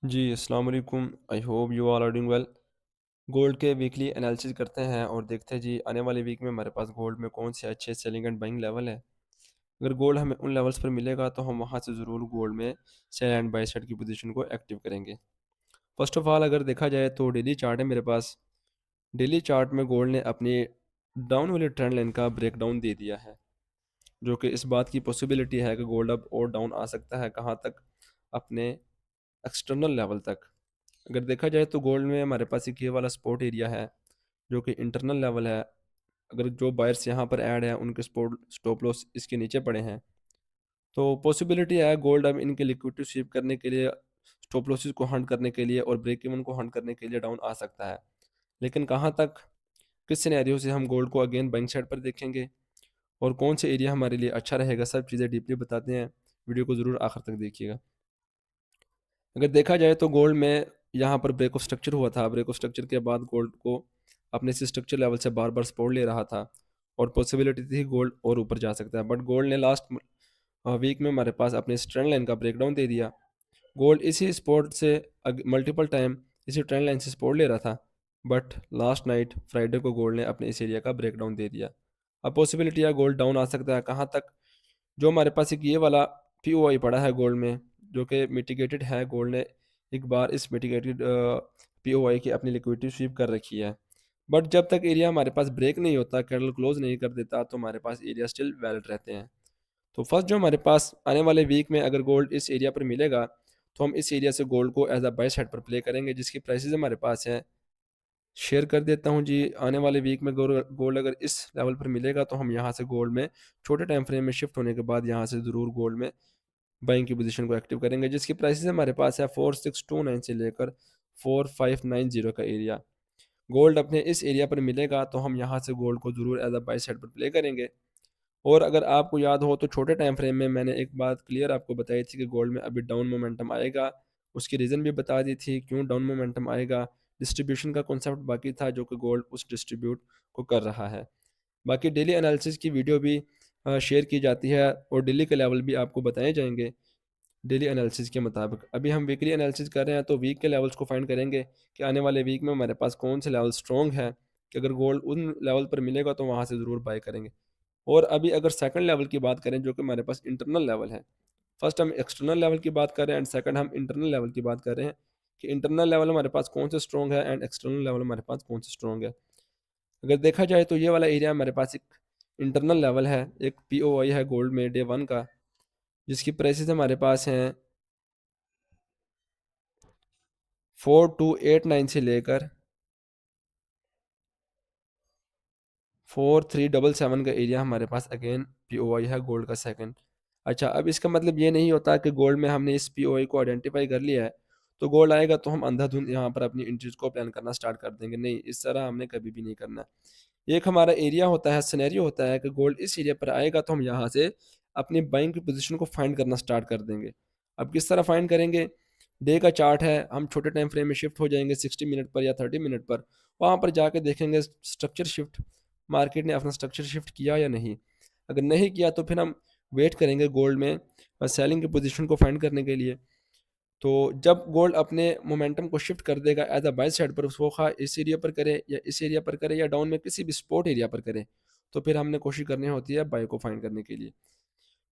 जी, अस्सलाम वालेकुम। I hope you all are doing well. Gold के वीकली एनालिसिस करते हैं और देखते हैं जी आने वाले वीक में हमारे पास गोल्ड में कौन से अच्छे सेलिंग एंड बाइंग लेवल है। अगर गोल्ड हमें उन लेवल्स पर मिलेगा तो हम वहाँ से ज़रूर गोल्ड में सेल एंड बाय साइड की पोजीशन को एक्टिव करेंगे। फर्स्ट ऑफ ऑल अगर देखा जाए तो डेली चार्ट है मेरे पास। डेली चार्ट में गोल्ड ने अपनी डाउन वाली ट्रेंड लाइन का ब्रेकडाउन दे दिया है, जो कि इस बात की पॉसिबिलिटी है कि गोल्ड अब और डाउन आ सकता है। कहाँ तक? अपने एक्सटर्नल लेवल तक। अगर देखा जाए तो गोल्ड में हमारे पास एक ये वाला सपोर्ट एरिया है, जो कि इंटरनल लेवल है। अगर जो बायर्स यहाँ पर ऐड है उनके सपोर्ट स्टॉप लॉस इसके नीचे पड़े हैं, तो पॉसिबिलिटी है गोल्ड अब इनके लिक्विडिटी स्वीप करने के लिए, स्टॉप लॉसेस को हंट करने के लिए और ब्रेक इवन को हंट करने के लिए डाउन आ सकता है। लेकिन कहाँ तक, किस सिनेरियो से हम गोल्ड को अगेन बाइंग साइड पर देखेंगे और कौन से एरिया हमारे लिए अच्छा रहेगा, सब चीज़ें डीपली बताते हैं। वीडियो को ज़रूर आखिर तक देखिएगा। अगर देखा जाए तो गोल्ड में यहाँ पर ब्रेक ऑफ स्ट्रक्चर हुआ था। ब्रेक ऑफ स्ट्रक्चर के बाद गोल्ड को अपने इसी स्ट्रक्चर लेवल से बार बार सपोर्ट ले रहा था और पॉसिबिलिटी थी गोल्ड और ऊपर जा सकता है, बट गोल्ड ने लास्ट वीक में हमारे पास अपने इस ट्रेंड लाइन का ब्रेकडाउन दे दिया। गोल्ड इसी स्पोर्ट से मल्टीपल टाइम इसी ट्रेंड लाइन से सपोर्ट ले रहा था, बट लास्ट नाइट फ्राइडे को गोल्ड ने अपने इस एरिया का ब्रेकडाउन दे दिया। अब पॉसिबिलिटी है गोल्ड डाउन आ सकता है। कहाँ तक? जो हमारे पास एक ये वाला पीओआई पड़ा है गोल्ड में, जो कि मिटिगेटेड है। गोल्ड ने एक बार इस मिटिगेटेड पीओआई की अपनी लिक्विडिटी स्वीप कर रखी है, बट जब तक एरिया हमारे पास ब्रेक नहीं होता, कैंडल क्लोज नहीं कर देता, तो हमारे पास एरिया स्टिल वैलिड रहते हैं। तो फर्स्ट जो हमारे पास आने वाले वीक में अगर गोल्ड इस एरिया पर मिलेगा, तो हम इस एरिया से गोल्ड को एज अ बाय साइड पर प्ले करेंगे, जिसकी प्राइसेस हमारे पास हैं। शेयर कर देता हूँ जी। आने वाले वीक में गोल्ड गोल्ड अगर इस लेवल पर मिलेगा तो हम यहाँ से गोल्ड में छोटे टाइम फ्रेम में शिफ्ट होने के बाद यहाँ से ज़रूर गोल्ड में बाइंग की पोजीशन को एक्टिव करेंगे, जिसकी प्राइसेस हमारे पास है 4629 से लेकर 4590 का एरिया। गोल्ड अपने इस एरिया पर मिलेगा तो हम यहाँ से गोल्ड को ज़रूर एज अ बाय साइड पर प्ले करेंगे। और अगर आपको याद हो तो छोटे टाइम फ्रेम में मैंने एक बात क्लियर आपको बताई थी कि गोल्ड में अभी डाउन मोमेंटम आएगा। उसकी रीज़न भी बता दी थी क्यों डाउन मोमेंटम आएगा। डिस्ट्रीब्यूशन का कॉन्सेप्ट बाकी था, जो कि गोल्ड उस डिस्ट्रीब्यूट को कर रहा है। बाकी डेली एनालिसिस की वीडियो भी शेयर की जाती है और डेली के लेवल भी आपको बताए जाएंगे डेली एनालिसिस के मुताबिक। अभी हम वीकली एनालिसिस कर रहे हैं तो वीक के लेवल्स को फाइंड करेंगे कि आने वाले वीक में हमारे पास कौन से लेवल स्ट्रॉन्ग है, कि अगर गोल्ड उन लेवल पर मिलेगा तो वहाँ से ज़रूर बाय करेंगे। और अभी अगर सेकंड लेवल की बात करें, जो कि हमारे पास इंटरनल लेवल है। फर्स्ट हम एक्सटर्नल लेवल की बात कर रहे हैं एंड सेकंड हम इंटरनल लेवल की बात कर रहे हैं कि इंटरनल लेवल हमारे पास कौन से स्ट्रॉन्ग है एंड एक्सटर्नल लेवल हमारे पास कौन से स्ट्रॉन्ग है। अगर देखा जाए तो ये वाला एरिया हमारे पास एक इंटरनल लेवल है, एक पीओआई है गोल्ड में डे वन का, जिसकी प्राइसेस हमारे पास हैं 4289 से लेकर 4377 का एरिया हमारे पास अगेन पीओआई है गोल्ड का सेकंड। अच्छा, अब इसका मतलब ये नहीं होता कि गोल्ड में हमने इस पीओआई को आइडेंटिफाई कर लिया है तो गोल्ड आएगा तो हम अंधाधुंध यहाँ पर अपनी एंट्रीज को प्लान करना स्टार्ट कर देंगे। नहीं, इस तरह हमने कभी भी नहीं करना। एक हमारा एरिया होता है, सिनेरियो होता है कि गोल्ड इस एरिया पर आएगा तो हम यहाँ से अपनी बाइंग की पोजीशन को फाइंड करना स्टार्ट कर देंगे। अब किस तरह फाइंड करेंगे? डे का चार्ट है, हम छोटे टाइम फ्रेम में शिफ्ट हो जाएंगे 60 मिनट पर या 30 मिनट पर। वहाँ पर जाके देखेंगे स्ट्रक्चर शिफ्ट, मार्केट ने अपना स्ट्रक्चर शिफ्ट किया या नहीं। अगर नहीं किया तो फिर हम वेट करेंगे गोल्ड में सेलिंग की पोजीशन को फाइंड करने के लिए। तो जब गोल्ड अपने मोमेंटम को शिफ्ट कर देगा एज अ बाय साइड पर, वो खा इस एरिया पर करे या इस एरिया पर करे या डाउन में किसी भी स्पॉट एरिया पर करे, तो फिर हमने कोशिश करनी होती है बाय को फाइंड करने के लिए।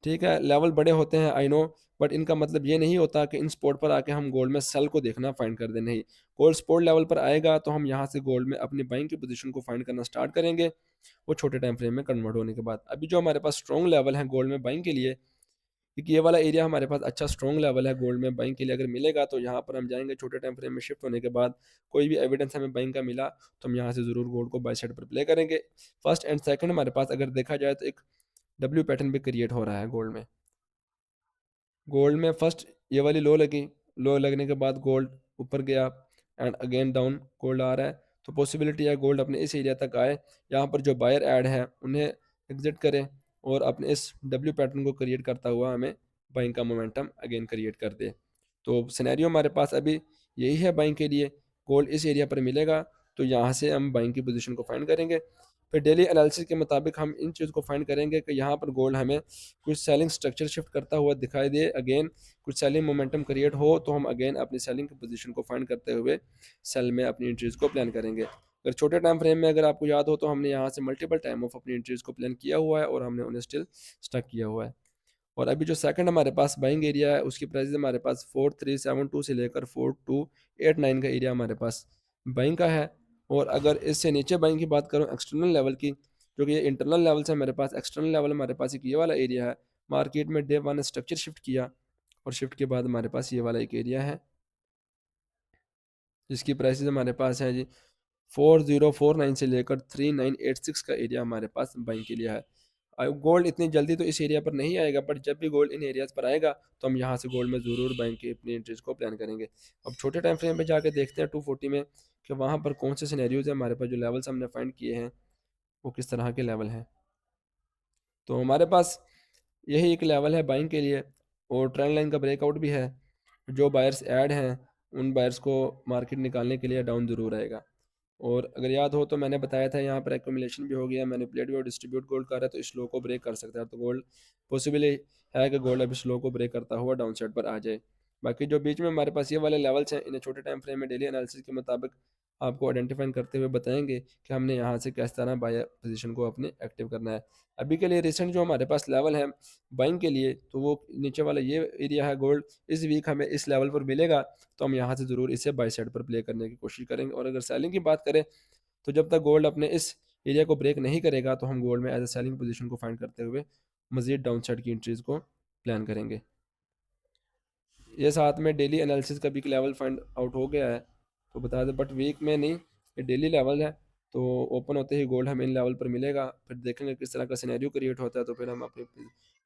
ठीक है, लेवल बड़े होते हैं आई नो, बट इनका मतलब ये नहीं होता कि इन स्पॉट पर आके हम गोल्ड में सेल को देखना फाइंड कर दें। नहीं, गोल्ड स्पॉट लेवल पर आएगा तो हम यहाँ से गोल्ड में अपनी बाइंग की पोजीशन को फाइंड करना स्टार्ट करेंगे, वो छोटे टाइम फ्रेम में कन्वर्ट होने के बाद। अभी जो हमारे पास स्ट्रॉन्ग लेवल है गोल्ड में बाइंग के लिए, क्योंकि ये वाला एरिया हमारे पास अच्छा स्ट्रॉन्ग लेवल है गोल्ड में बाइंग के लिए, अगर मिलेगा तो यहाँ पर हम जाएंगे छोटे टाइम फ्रेम में शिफ्ट होने के बाद। कोई भी एविडेंस हमें बाइंग का मिला तो हम यहाँ से ज़रूर गोल्ड को बाय साइड पर प्ले करेंगे। फर्स्ट एंड सेकंड हमारे पास अगर देखा जाए तो एक डब्ल्यू पैटर्न भी क्रिएट हो रहा है गोल्ड में। गोल्ड में फर्स्ट ये वाली लो लगी, लो लगने के बाद गोल्ड ऊपर गया एंड अगेन डाउन गोल्ड आ रहा है। तो पॉसिबिलिटी है गोल्ड अपने इस एरिया तक आए, यहाँ पर जो बायर ऐड है उन्हें एग्जिट करें और अपने इस डब्ल्यू पैटर्न को क्रिएट करता हुआ हमें बाइंग का मोमेंटम अगेन क्रिएट कर दे। तो सिनेरियो हमारे पास अभी यही है बाइंग के लिए। गोल्ड इस एरिया पर मिलेगा तो यहाँ से हम बाइंग की पोजीशन को फाइंड करेंगे। फिर डेली एनालिसिस के मुताबिक हम इन चीज़ को फाइंड करेंगे कि यहाँ पर गोल्ड हमें कुछ सेलिंग स्ट्रक्चर शिफ्ट करता हुआ दिखाई दे, अगेन कुछ सेलिंग मोमेंटम क्रिएट हो, तो हम अगेन अपनी सेलिंग की पोजीशन को फाइंड करते हुए सेल में अपनी एंट्रीज को प्लान करेंगे। अगर छोटे टाइम फ्रेम में अगर आपको याद हो तो हमने यहाँ से मल्टीपल टाइम ऑफ अपनी एंट्रीज को प्लान किया हुआ है और हमने उन्हें स्टिल स्टक किया हुआ है। और अभी जो सेकंड हमारे पास बाइंग एरिया है उसकी प्राइस हमारे पास 4372 से लेकर 4289 का एरिया हमारे पास बाइंग का है। और अगर इससे नीचे बाइंग की बात करूँ एक्सटर्नल लेवल की, जो कि ये इंटरनल लेवल से मेरे पास, एक्सटर्नल लेवल हमारे पास एक ये वाला एरिया है। मार्केट में डे वन स्ट्रक्चर शिफ्ट किया और शिफ्ट के बाद हमारे पास ये वाला एक एरिया है जिसकी प्राइसेस हमारे पास है जी 4049 से लेकर 3986 का एरिया हमारे पास बाइंग के लिए है। गोल्ड इतनी जल्दी तो इस एरिया पर नहीं आएगा, बट जब भी गोल्ड इन एरियाज पर आएगा तो हम यहाँ से गोल्ड में ज़रूर बाइंग की अपनी एंट्रीज को प्लान करेंगे। अब छोटे टाइम फ्रेम पे जाके देखते हैं 240 में कि वहाँ पर कौन से सिनेरियोज हैं हमारे पास, जो लेवल्स हमने फाइंड किए हैं वो किस तरह के लेवल हैं। तो हमारे पास यही एक लेवल है बाइंग के लिए और ट्रेंड लाइन का ब्रेकआउट भी है। जो बायर्स ऐड हैं उन बायर्स को मार्केट निकालने के लिए डाउन ज़रूर आएगा। और अगर याद हो तो मैंने बताया था यहाँ पर एक्यूमुलेशन भी हो गया, मैनिपुलेट भी और डिस्ट्रीब्यूट गोल्ड कर रहा है, तो इस लो को ब्रेक कर सकता है। तो गोल्ड पॉसिबल है कि गोल्ड अब इस लो को ब्रेक करता हुआ डाउन साइड पर आ जाए। बाकी जो बीच में हमारे पास ये वाले लेवल्स हैं इन्हें छोटे टाइम फ्रेम में डेली एनालिसिस के मुताबिक आपको आइडेंटिफाई करते हुए बताएंगे कि हमने यहाँ से किस तरह बाय पोजीशन को अपने एक्टिव करना है। अभी के लिए रिसेंट जो हमारे पास लेवल है बाइंग के लिए, तो वो नीचे वाला ये एरिया है गोल्ड। इस वीक हमें इस लेवल पर मिलेगा तो हम यहाँ से ज़रूर इसे बाई साइड पर प्ले करने की कोशिश करेंगे। और अगर सेलिंग की बात करें तो जब तक गोल्ड अपने इस एरिया को ब्रेक नहीं करेगा तो हम गोल्ड में एज अ सेलिंग पोजीशन को फाइंड करते हुए मजीद डाउन साइड की एंट्रीज को प्लान करेंगे। ये साथ में डेली एनालिसिस का भी एक लेवल फाइंड आउट हो गया है तो बता दें, बट वीक में नहीं, ये डेली लेवल है। तो ओपन होते ही गोल्ड हमें इन लेवल पर मिलेगा, फिर देखेंगे किस तरह का सिनेरियो क्रिएट होता है, तो फिर हम अपनी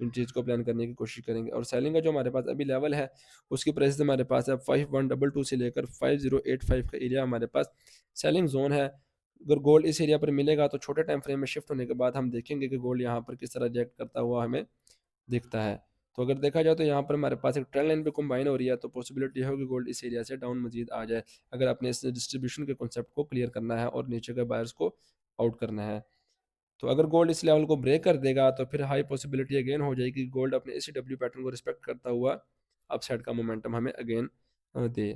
इन चीज़ को प्लान करने की कोशिश करेंगे। और सेलिंग का जो हमारे पास अभी लेवल है उसकी प्राइस हमारे पास है 5122 से लेकर 5085 का एरिया हमारे पास सेलिंग जोन है। अगर गोल्ड इस एरिया पर मिलेगा तो छोटे टाइम फ्रेम में शिफ्ट होने के बाद हम देखेंगे कि गोल्ड यहाँ पर किस तरह रिएक्ट करता हुआ हमें दिखता है। तो अगर देखा जाए तो यहाँ पर हमारे पास एक ट्रेंड लाइन पे कंबाइन हो रही है, तो पॉसिबिलिटी है कि गोल्ड इस एरिया से डाउन मजीद आ जाए, अगर आपने इस डिस्ट्रीब्यूशन के कॉन्सेप्ट को क्लियर करना है और नीचे के बायर्स को आउट करना है। तो अगर गोल्ड इस लेवल को ब्रेक कर देगा तो फिर हाई पॉसिबिलिटी अगेन हो जाएगी कि गोल्ड अपने इसी डब्ल्यू पैटर्न को रिस्पेक्ट करता हुआ अपसाइड का मोमेंटम हमें अगेन दे।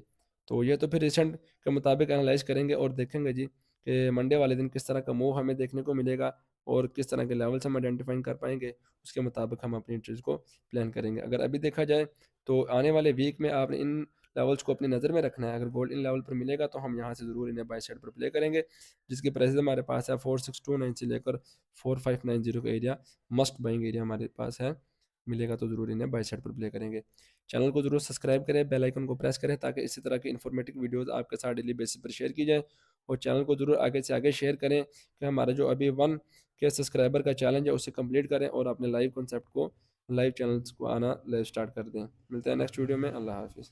तो ये तो फिर रिसेंट के मुताबिक एनालाइज करेंगे और देखेंगे जी कि मंडे वाले दिन किस तरह का मूव हमें देखने को मिलेगा और किस तरह के लेवल्स हम आइडेंटिफाइंग कर पाएंगे, उसके मुताबिक हम अपनी एंट्रीज को प्लान करेंगे। अगर अभी देखा जाए तो आने वाले वीक में आपने इन लेवल्स को अपनी नज़र में रखना है। अगर गोल्ड इन लेवल पर मिलेगा तो हम यहाँ से ज़रूर इन्हें बाई साइड पर प्ले करेंगे, जिसकी प्राइस हमारे पास है 4629 से लेकर 4590 का एरिया मस्ट बाइंग एरिया हमारे पास है। मिलेगा तो ज़रूर इन्हें बाई साइड पर प्ले करेंगे। चैनल को ज़रूर सब्सक्राइब करें, बेल आइकन को प्रेस करें ताकि इसी तरह की इन्फॉर्मेटिव वीडियोस आपके साथ डेली बेसिस पर शेयर की जाए। और चैनल को ज़रूर आगे से आगे शेयर करें कि हमारा जो अभी 1 के सब्सक्राइबर का चैलेंज है उसे कंप्लीट करें और अपने लाइव कॉन्सेप्ट को, लाइव चैनल्स को आना लाइव स्टार्ट कर दें। मिलते हैं नेक्स्ट वीडियो में। अल्लाह हाफिज़।